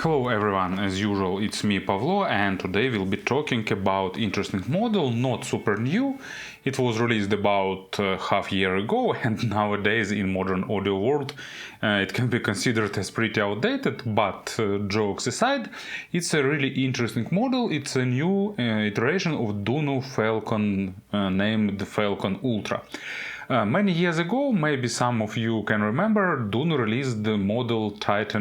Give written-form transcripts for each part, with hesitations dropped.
Hello everyone, as usual it's me Pavlo, and today we'll be talking about interesting model, not super new. It was released about half year ago, and nowadays in modern audio world it can be considered as pretty outdated, but jokes aside, it's a really interesting model. It's a new iteration of Dunu Falcon named Falcon Ultra. Many years ago, maybe some of you can remember, Dunu released the model T.N.T,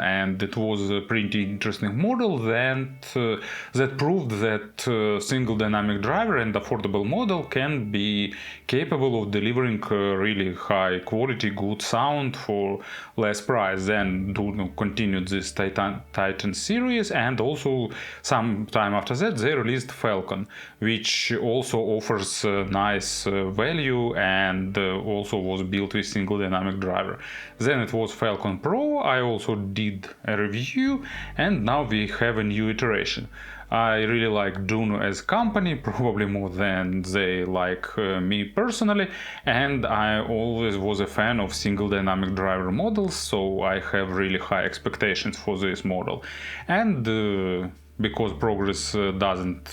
and it was a pretty interesting model that proved that single dynamic driver and affordable model can be capable of delivering really high quality, good sound for less price. Then Dunu continued this Titan series, and also some time after that they released Falcon, which also offers nice value and also was built with single dynamic driver. Then it was Falcon Pro. I also did a review, and now we have a new iteration. I really like Dunu as company, probably more than they like me personally, and I always was a fan of single dynamic driver models, so I have really high expectations for this model. And because progress doesn't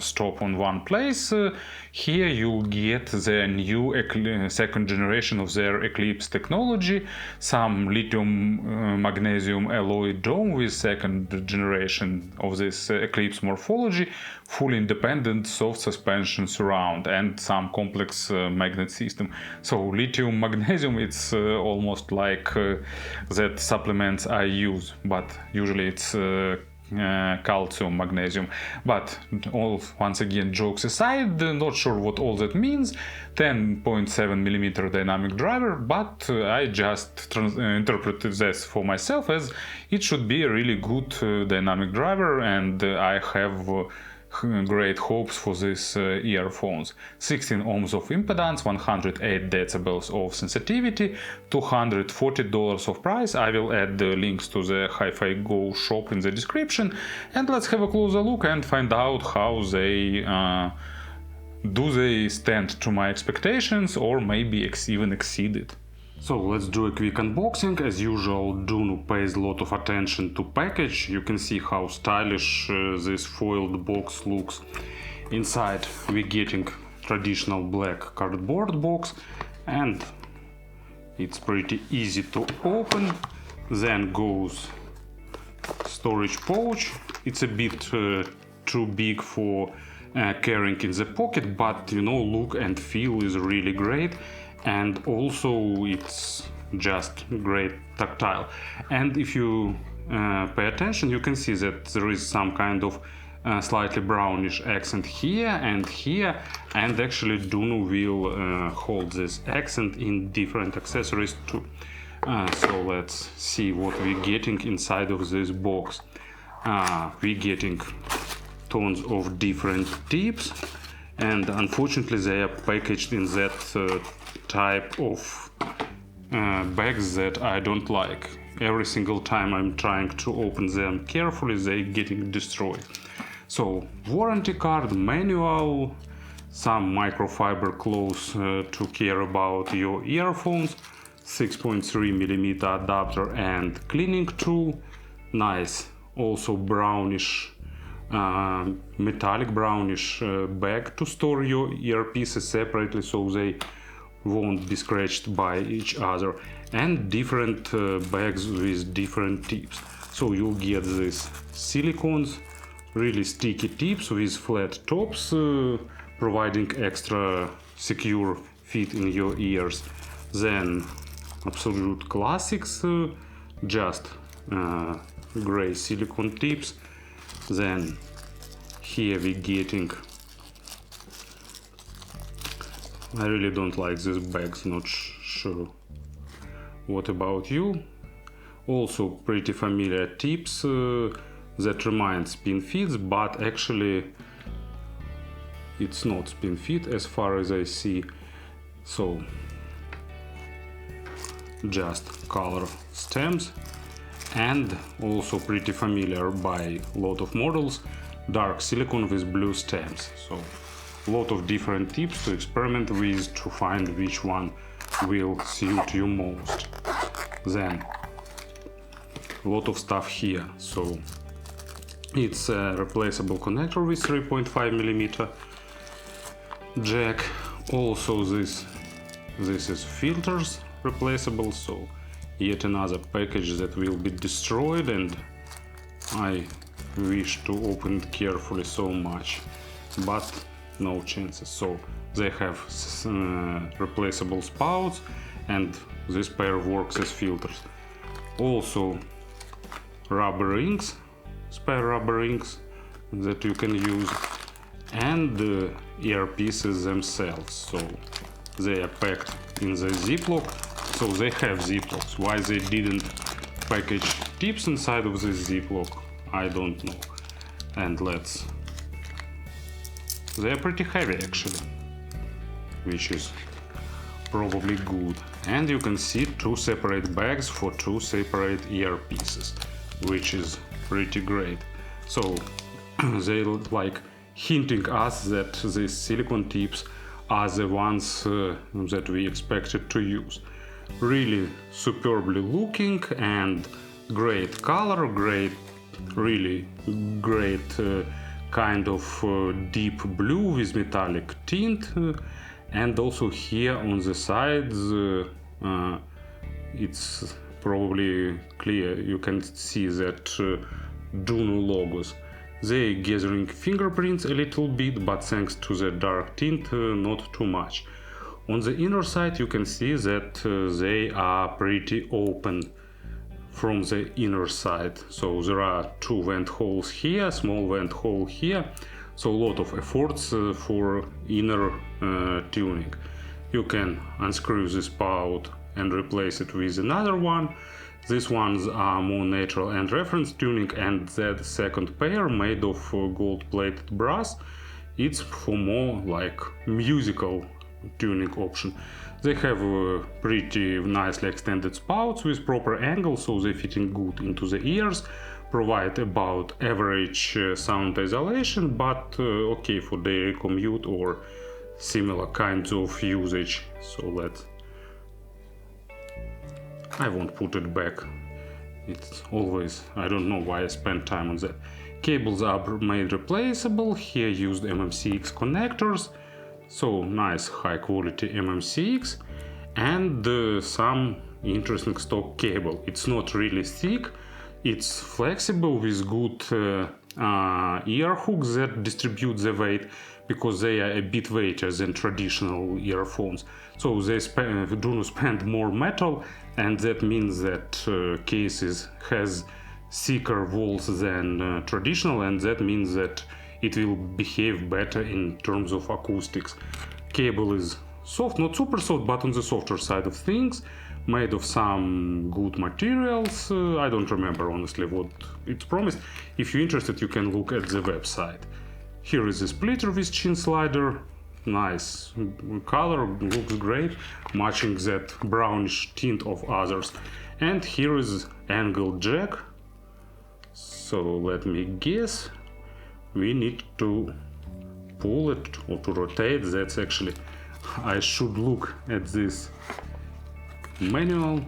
stop on one place, here you get the new second generation of their Eclipse technology, some lithium magnesium alloy dome with second generation of this Eclipse morphology, fully independent soft suspension surround, and some complex magnet system. So lithium magnesium, it's almost like that supplements I use, but usually it's calcium, magnesium. But once again, jokes aside, not sure what all that means. 10.7mm dynamic driver, but I just interpreted this for myself as it should be a really good dynamic driver, and I have great hopes for these earphones. 16 ohms of impedance, 108 decibels of sensitivity, $240 of price. I will add the links to the Hi-Fi Go shop in the description, and let's have a closer look and find out how they do they stand to my expectations, or maybe even exceed it. So let's do a quick unboxing. As usual, Dunu pays a lot of attention to package. You can see how stylish this foiled box looks. Inside we're getting traditional black cardboard box, and it's pretty easy to open. Then goes storage pouch. It's a bit too big for carrying in the pocket, but you know, look and feel is really great. And also it's just great tactile. And if you pay attention, you can see that there is some kind of slightly brownish accent here and here, and actually Dunu will hold this accent in different accessories too. So let's see what we're getting inside of this box. We're getting tons of different tips, and unfortunately they are packaged in that type of bags that I don't like. Every single time I'm trying to open them carefully, they're getting destroyed. So warranty card, manual, some microfiber cloth to care about your earphones, 6.3mm adapter and cleaning tool, nice also brownish metallic brownish bag to store your earpieces separately so they won't be scratched by each other, and different bags with different tips. So you'll get these silicones, really sticky tips with flat tops, providing extra secure fit in your ears. Then absolute classics, just gray silicone tips. Then here we're getting, I really don't like these bags, not sure what about you. Also pretty familiar tips that remind spin fits, but actually it's not spin fit as far as I see. So just color stems, and also pretty familiar by a lot of models, dark silicone with blue stems. So a lot of different tips to experiment with to find which one will suit you most. Then a lot of stuff here. So it's a replaceable connector with 3.5mm jack. Also this is filters replaceable, so yet another package that will be destroyed, and I wish to open it carefully so much, but no chances. So they have replaceable spouts, and this pair works as filters. Also rubber rings, spare rubber rings that you can use, and the earpieces themselves. So they are packed in the ziplock, so they have ziplocks. Why they didn't package tips inside of this ziplock, I don't know. And they are pretty heavy actually, which is probably good. And you can see two separate bags for two separate earpieces, which is pretty great. So they like hinting us that these silicone tips are the ones that we expected to use. Really superbly looking and great color, really great kind of deep blue with metallic tint, and also here on the sides it's probably clear, you can see that Dunu logos. They gathering fingerprints a little bit, but thanks to the dark tint not too much. On the inner side you can see that they are pretty open from the inner side. So there are two vent holes here, small vent hole here, so a lot of efforts for inner tuning. You can unscrew this spout and replace it with another one. These ones are more natural and reference tuning, and that second pair made of gold-plated brass, it's for more like musical tuning option. They have pretty nicely extended spouts with proper angle, so they fitting good into the ears, provide about average sound isolation, but okay for daily commute or similar kinds of usage. So I won't put it back. It's always, I don't know why I spend time on that. Cables are made replaceable. Here used MMCX connectors. So nice high quality MMCX, and some interesting stock cable. It's not really thick, it's flexible with good ear hooks that distribute the weight, because they are a bit weightier than traditional earphones. So they do spend more metal, and that means that cases has thicker walls than traditional, and that means that it will behave better in terms of acoustics. Cable is soft, not super soft, but on the softer side of things, made of some good materials. I don't remember honestly what it's promised. If you're interested, you can look at the website. Here is a splitter with chin slider, nice color, looks great, matching that brownish tint of others. And here is angled jack. So let me guess, we need to pull it or to rotate. That's actually, I should look at this manual.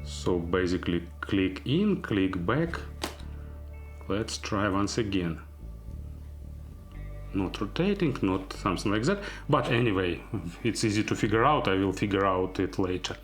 So basically click in, click back. Let's try once again. Not rotating, not something like that, but anyway, it's easy to figure out. I will figure out it later.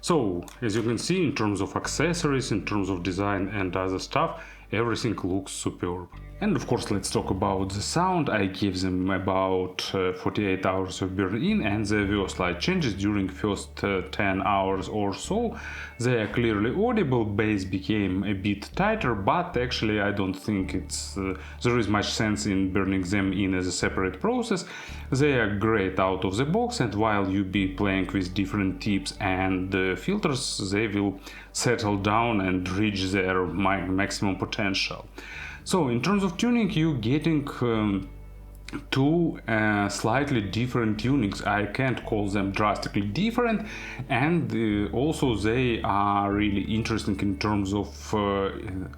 So as you can see, in terms of accessories, in terms of design and other stuff, everything looks superb. And of course, let's talk about the sound. I gave them about 48 hours of burn-in, and there were slight changes during first 10 hours or so. They are clearly audible, bass became a bit tighter, but actually I don't think there is much sense in burning them in as a separate process. They are great out of the box, and while you be playing with different tips and filters, they will settle down and reach their maximum potential. So in terms of tuning, you're getting two slightly different tunings. I can't call them drastically different, and also they are really interesting in terms of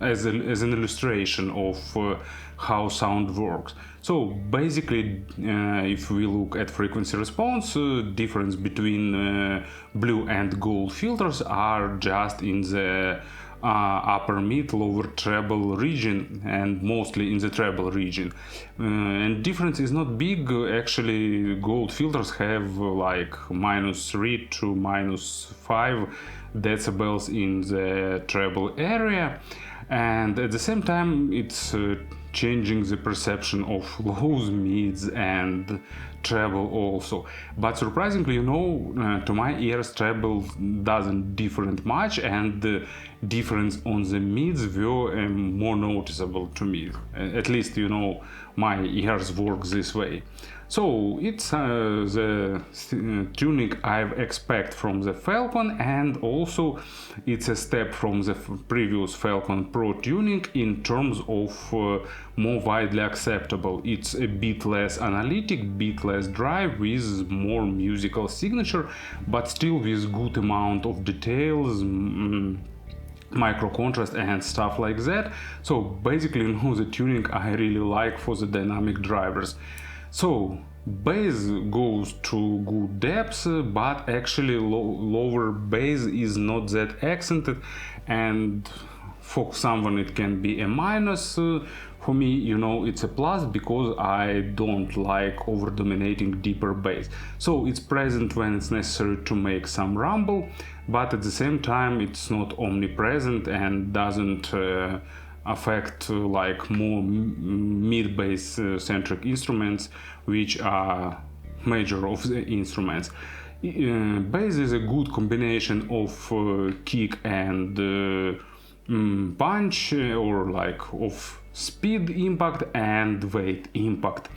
as an illustration of how sound works. So basically, if we look at frequency response, difference between blue and gold filters are just in the upper mid, lower treble region, and mostly in the treble region. And difference is not big. Actually, gold filters have like -3 to -5 decibels in the treble area, and at the same time it's changing the perception of lows, mids, and treble also. But surprisingly, to my ears, treble doesn't different much, and the difference on the mids were more noticeable to me. At least, my ears work this way. So it's the tuning I expect from the Falcon, and also it's a step from the previous Falcon Pro tuning in terms of more widely acceptable. It's a bit less analytic, bit less dry, with more musical signature, but still with good amount of details, micro contrast and stuff like that. So basically, the tuning I really like for the dynamic drivers. So bass goes to good depths, but actually lower bass is not that accented, and for someone it can be a minus. For me, it's a plus, because I don't like over dominating deeper bass. So it's present when it's necessary to make some rumble, but at the same time it's not omnipresent and doesn't affect like more mid-bass centric instruments, which are major of the instruments. Bass is a good combination of kick and punch, or like of speed impact and weight impact.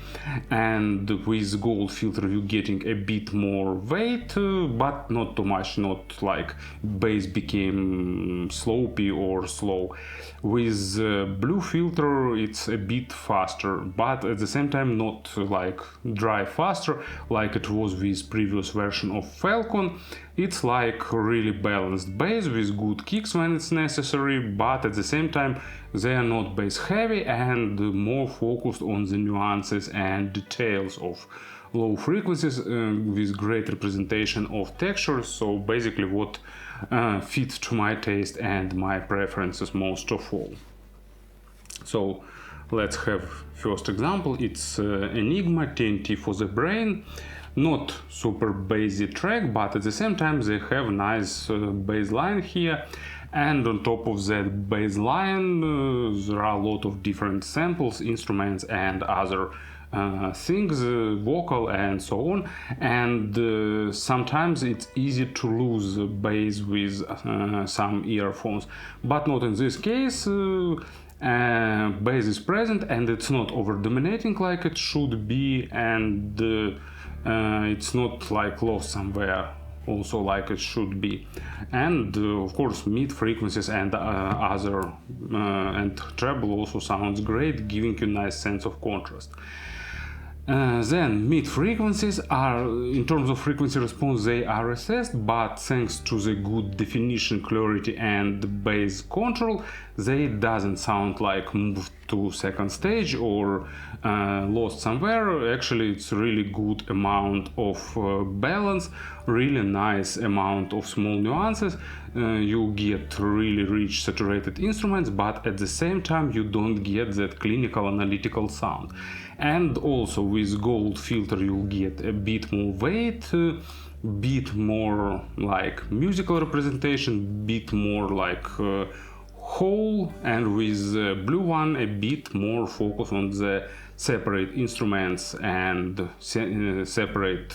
And with gold filter you're getting a bit more weight, but not too much, not like bass became slopey or slow. With blue filter it's a bit faster, but at the same time not like dry faster like it was with previous version of Falcon. It's like really balanced bass with good kicks when it's necessary, but at the same time they are not bass heavy and more focused on the nuances and details of low frequencies, with great representation of textures. So basically what fits to my taste and my preferences most of all. So let's have first example. It's Enigma T.N.T for the brain. Not super bassy track, but at the same time they have nice bass line here, and on top of that bass line there are a lot of different samples, instruments and other things, vocal and so on. And sometimes it's easy to lose bass with some earphones, but not in this case. Bass is present and it's not over dominating like it should be, and it's not like lost somewhere also like it should be. And of course mid frequencies and other and treble also sounds great, giving you a nice sense of contrast. Then mid frequencies are, in terms of frequency response, they are assessed, but thanks to the good definition, clarity and bass control, they doesn't sound like moved to second stage or lost somewhere. Actually it's really good amount of balance, really nice amount of small nuances. You get really rich saturated instruments, but at the same time you don't get that clinical analytical sound. And also with gold filter you'll get a bit more weight, bit more like musical representation, bit more like whole, and with blue one a bit more focus on the separate instruments and separate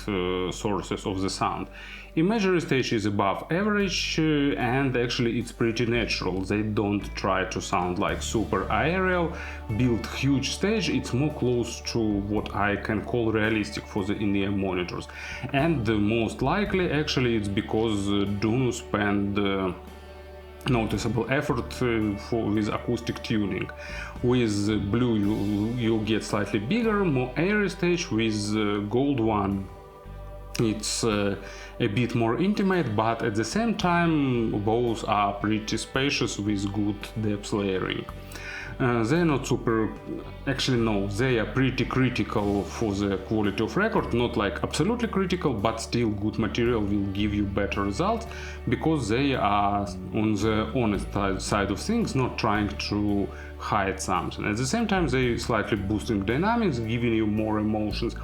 sources of the sound. Imagery stage is above average, and actually it's pretty natural. They don't try to sound like super aerial, build huge stage. It's more close to what I can call realistic for the in-ear monitors. And most likely actually it's because Dunu spent noticeable effort with acoustic tuning. With blue you get slightly bigger, more airy stage. With gold one it's a bit more intimate, but at the same time both are pretty spacious with good depth layering. They're not super, actually no, they are pretty critical for the quality of record, not like absolutely critical, but still good material will give you better results, because they are on the honest side of things, not trying to hide something. At the same time they slightly boosting dynamics, giving you more emotions.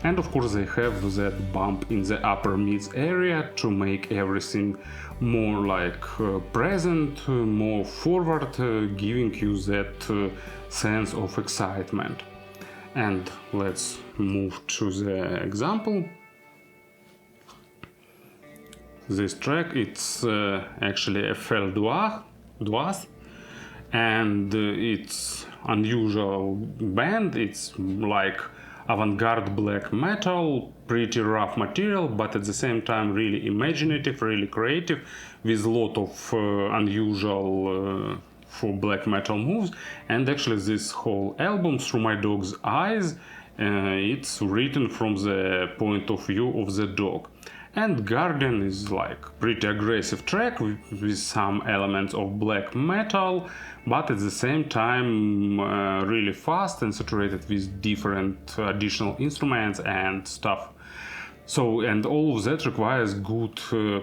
And of course they have that bump in the upper mids area to make everything more like present, more forward, giving you that sense of excitement. And let's move to the example. This track, it's actually Ephel Duath, and it's unusual band. It's like avant-garde black metal, pretty rough material, but at the same time really imaginative, really creative, with a lot of unusual for black metal moves. And actually this whole album, Through My Dog's Eyes, it's written from the point of view of the dog. And Guardian is like pretty aggressive track with some elements of black metal, but at the same time really fast and saturated with different additional instruments and stuff. So, and all of that requires good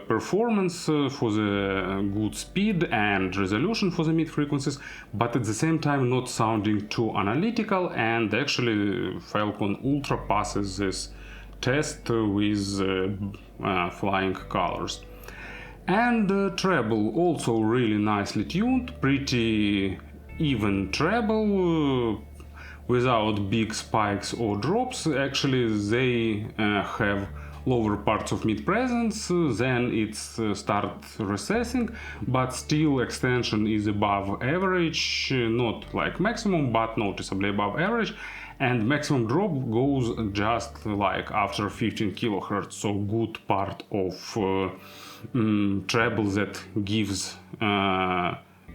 performance for the good speed and resolution for the mid frequencies, but at the same time not sounding too analytical. And actually Falcon Ultra passes this test with flying colors. And treble also really nicely tuned, pretty even treble, without big spikes or drops. Actually they have lower parts of mid presence, then it starts recessing, but still extension is above average, not like maximum, but noticeably above average. And maximum drop goes just like after 15 kilohertz, so good part of treble that gives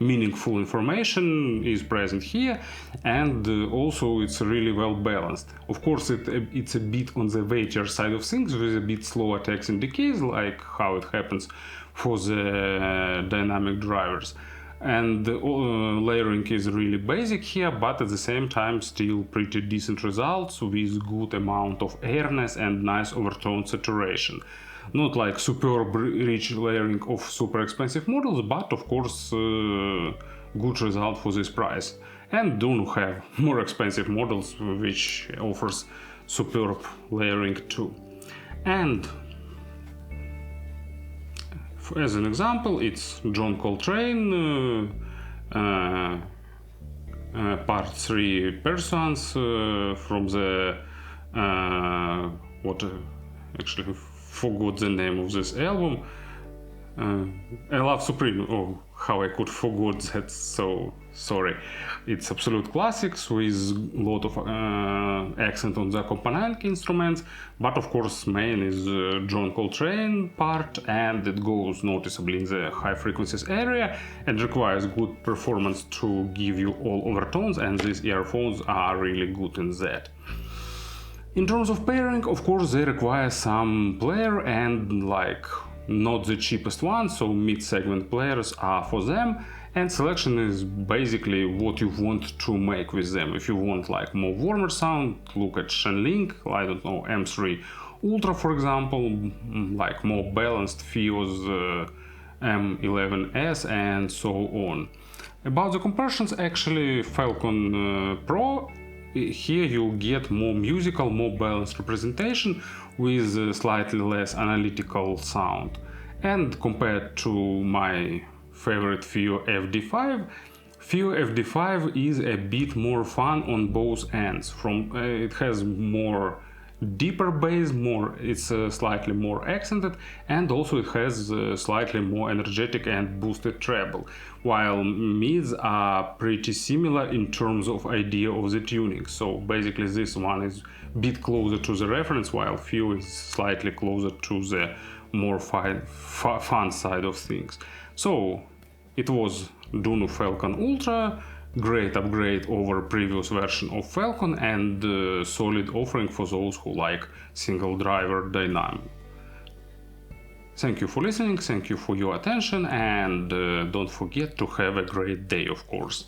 meaningful information is present here, and also it's really well balanced. Of course it's a bit on the weightier side of things, with a bit slower attacks and decays, like how it happens for the dynamic drivers. And layering is really basic here, but at the same time still pretty decent results with good amount of airness and nice overtone saturation. Not like superb rich layering of super expensive models, but of course good result for this price. And Dunu have more expensive models which offers superb layering too. And as an example, it's John Coltrane, part 3 Pursuance from the actually forgot the name of this album. I Love Supreme. Oh, how I could forget that, so sorry. It's absolute classics with a lot of accent on the accompanying instruments, but of course main is John Coltrane part, and it goes noticeably in the high frequencies area and requires good performance to give you all overtones, and these earphones are really good in that. In terms of pairing, of course they require some player, and like not the cheapest one, so mid-segment players are for them, and selection is basically what you want to make with them. If you want like more warmer sound, look at Shenling, I don't know, M3 Ultra for example, like more balanced Fio's M11S and so on. About the compressions, actually Falcon Pro, here you get more musical, more balanced representation with slightly less analytical sound. And compared to my favorite Fio FD5, Fio FD5 is a bit more fun on both ends. It has more deeper bass, it's slightly more accented, and also it has slightly more energetic and boosted treble, while mids are pretty similar in terms of idea of the tuning. So basically this one is a bit closer to the reference, while Fio is slightly closer to the more fun side of things. So It was Dunu Falcon Ultra, great upgrade over previous version of Falcon and solid offering for those who like single driver dynamic. Thank you for listening, thank you for your attention, and don't forget to have a great day, of course.